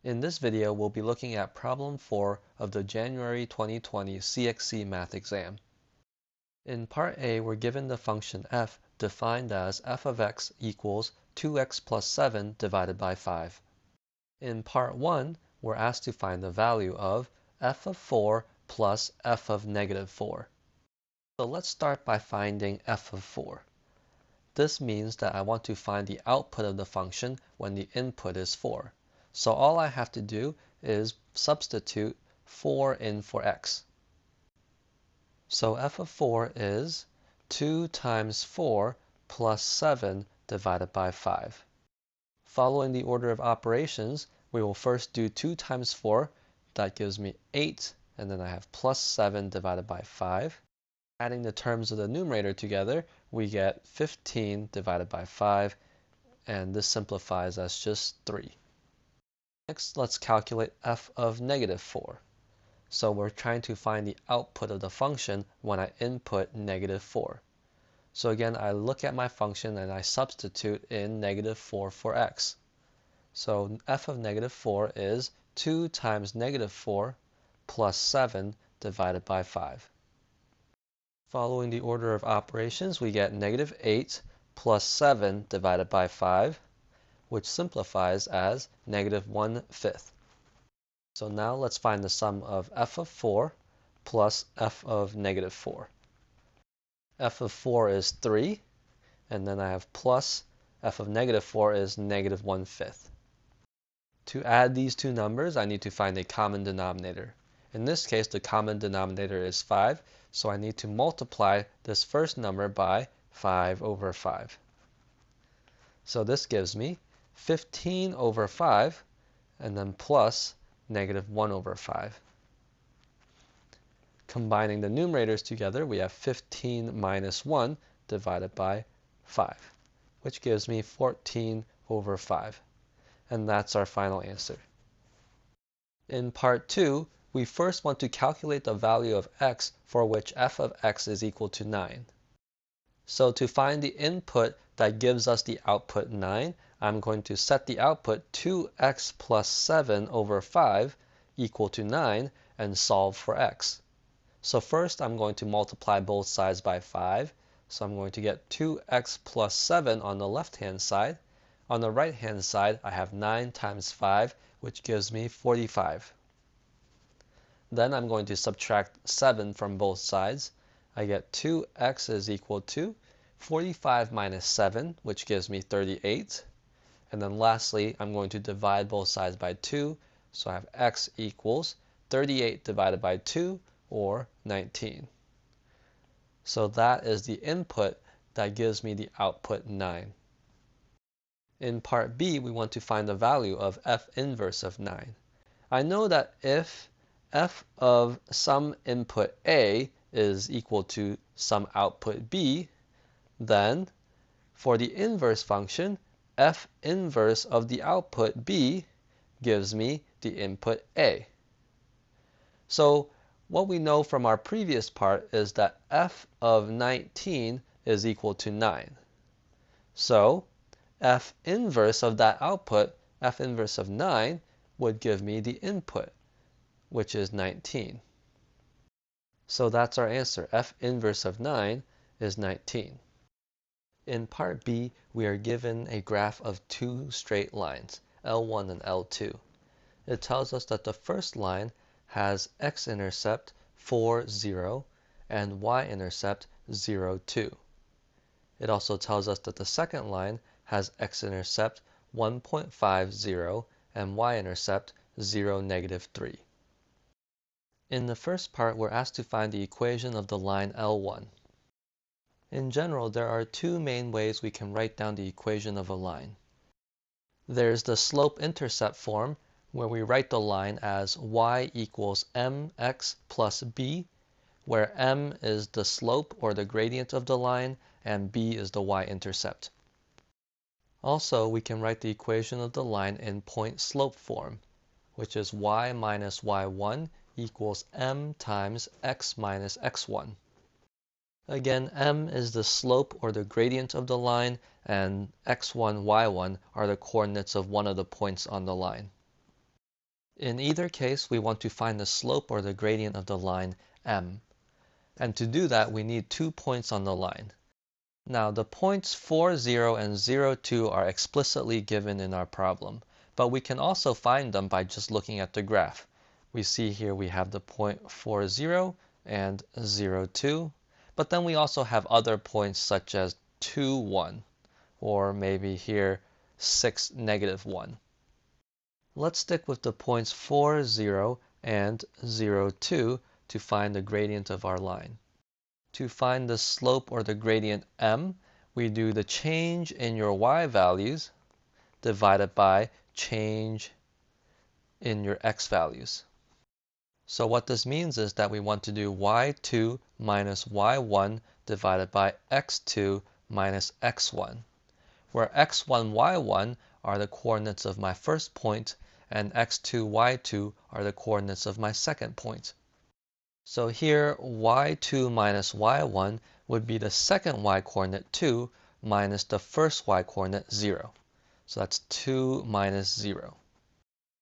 In this video, we'll be looking at problem 4 of the January 2020 CXC Math exam. In part A, we're given the function f defined as f of x equals 2x plus 7 divided by 5. In part 1, we're asked to find the value of f of 4 plus f of negative 4. So let's start by finding f of 4. This means that I want to find the output of the function when the input is 4. So all I have to do is substitute 4 in for x. So f of 4 is 2 times 4 plus 7 divided by 5. Following the order of operations, we will first do 2 times 4. That gives me 8, and then I have plus 7 divided by 5. Adding the terms of the numerator together, we get 15 divided by 5, and this simplifies as just 3. Next, let's calculate f of negative 4. So we're trying to find the output of the function when I input negative 4. So again, I look at my function and I substitute in negative 4 for x. So f of negative 4 is 2 times negative 4 plus 7 divided by 5. Following the order of operations, we get negative 8 plus 7 divided by 5, which simplifies as negative 1/5. So now let's find the sum of f of 4 plus f of negative 4. F of 4 is 3, and then I have plus f of negative 4 is negative 1/5. To add these two numbers, I need to find a common denominator. In this case, the common denominator is 5, so I need to multiply this first number by 5 over 5. So this gives me 15 over 5, and then plus negative 1 over 5. Combining the numerators together, we have 15 minus 1 divided by 5, which gives me 14 over 5. And that's our final answer. In part 2, we first want to calculate the value of x for which f of x is equal to 9. So to find the input that gives us the output 9, I'm going to set the output 2x plus 7 over 5 equal to 9 and solve for x. So first I'm going to multiply both sides by 5. So I'm going to get 2x plus 7 on the left-hand side. On the right-hand side, I have 9 times 5, which gives me 45. Then I'm going to subtract 7 from both sides. I get 2x is equal to 45 minus 7, which gives me 38. And then lastly, I'm going to divide both sides by 2. So I have x equals 38 divided by 2, or 19. So that is the input that gives me the output 9. In part B, we want to find the value of f inverse of 9. I know that if f of some input A is equal to some output B, then for the inverse function, f inverse of the output B gives me the input A. So what we know from our previous part is that f of 19 is equal to 9. So f inverse of that output, f inverse of 9, would give me the input, which is 19. So that's our answer. F inverse of 9 is 19. In part B, we are given a graph of two straight lines, L1 and L2. It tells us that the first line has x-intercept 4, 0, and y-intercept 0, 2. It also tells us that the second line has x-intercept 1.50 and y-intercept 0, negative 3. In the first part, we're asked to find the equation of the line L1. In general, there are two main ways we can write down the equation of a line. There's the slope-intercept form, where we write the line as y equals mx plus b, where m is the slope or the gradient of the line, and b is the y-intercept. Also, we can write the equation of the line in point-slope form, which is y minus y1 equals m times x minus x1. Again, m is the slope or the gradient of the line, and x1, y1 are the coordinates of one of the points on the line. In either case, we want to find the slope or the gradient of the line m. And to do that, we need 2 points on the line. Now, the points 4, 0, and 0, 2 are explicitly given in our problem, but we can also find them by just looking at the graph. We see here we have the point 4, 0 and 0, 2, but then we also have other points such as 2, 1, or maybe here 6, negative 1. Let's stick with the points 4, 0, and 0, 2 to find the gradient of our line. To find the slope or the gradient m, we do the change in your y values divided by change in your x values. So what this means is that we want to do y2 minus y1 divided by x2 minus x1, where x1, y1 are the coordinates of my first point and x2, y2 are the coordinates of my second point. So here, y2 minus y1 would be the second y-coordinate 2 minus the first y-coordinate 0. So that's 2 minus 0.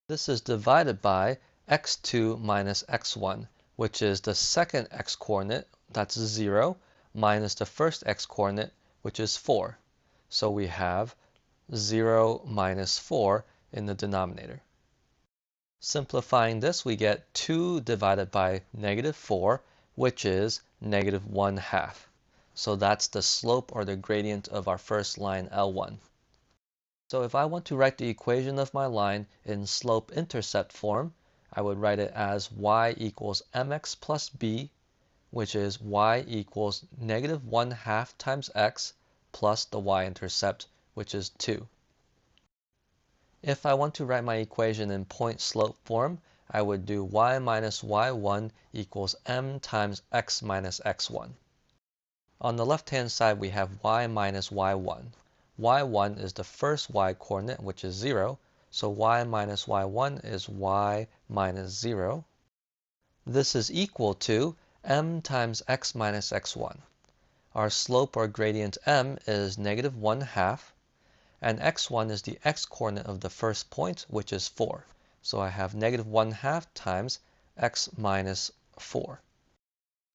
This is divided by x2 minus x1, which is the second x-coordinate, that's 0, minus the first x-coordinate, which is 4. So we have 0 minus 4 in the denominator. Simplifying this, we get 2 divided by negative 4, which is negative 1/2. So that's the slope or the gradient of our first line L1. So if I want to write the equation of my line in slope-intercept form, I would write it as y equals mx plus b, which is y equals negative 1/2 times x plus the y-intercept, which is 2. If I want to write my equation in point-slope form, I would do y minus y1 equals m times x minus x1. On the left-hand side, we have y minus y1. y1 is the first y-coordinate, which is 0, so y minus y1 is y minus 0. This is equal to m times x minus x1. Our slope or gradient m is negative 1/2. And x1 is the x-coordinate of the first point, which is 4. So I have negative 1/2 times x minus 4.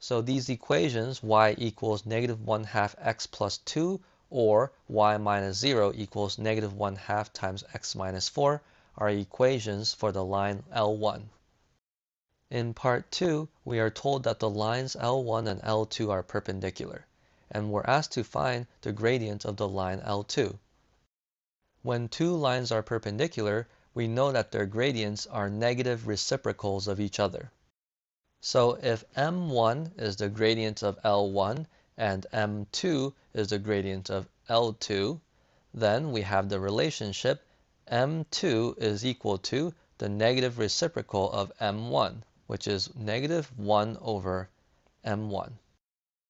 So these equations, y equals negative 1/2 x plus 2, or y minus 0 equals negative 1/2 times x minus 4, are equations for the line L1. In part 2, we are told that the lines L1 and L2 are perpendicular, and we're asked to find the gradient of the line L2. When two lines are perpendicular, we know that their gradients are negative reciprocals of each other. So if m1 is the gradient of L1 and m2 is the gradient of L2, then we have the relationship m2 is equal to the negative reciprocal of m1, which is negative 1 over m1.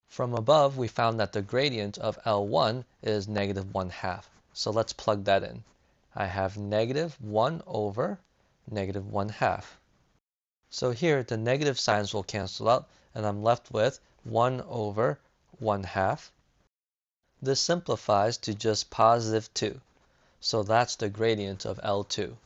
From above, we found that the gradient of L1 is negative 1/2. So let's plug that in. I have negative 1 over negative 1/2. So here the negative signs will cancel out, and I'm left with 1 over 1/2. This simplifies to just positive 2. So that's the gradient of L2.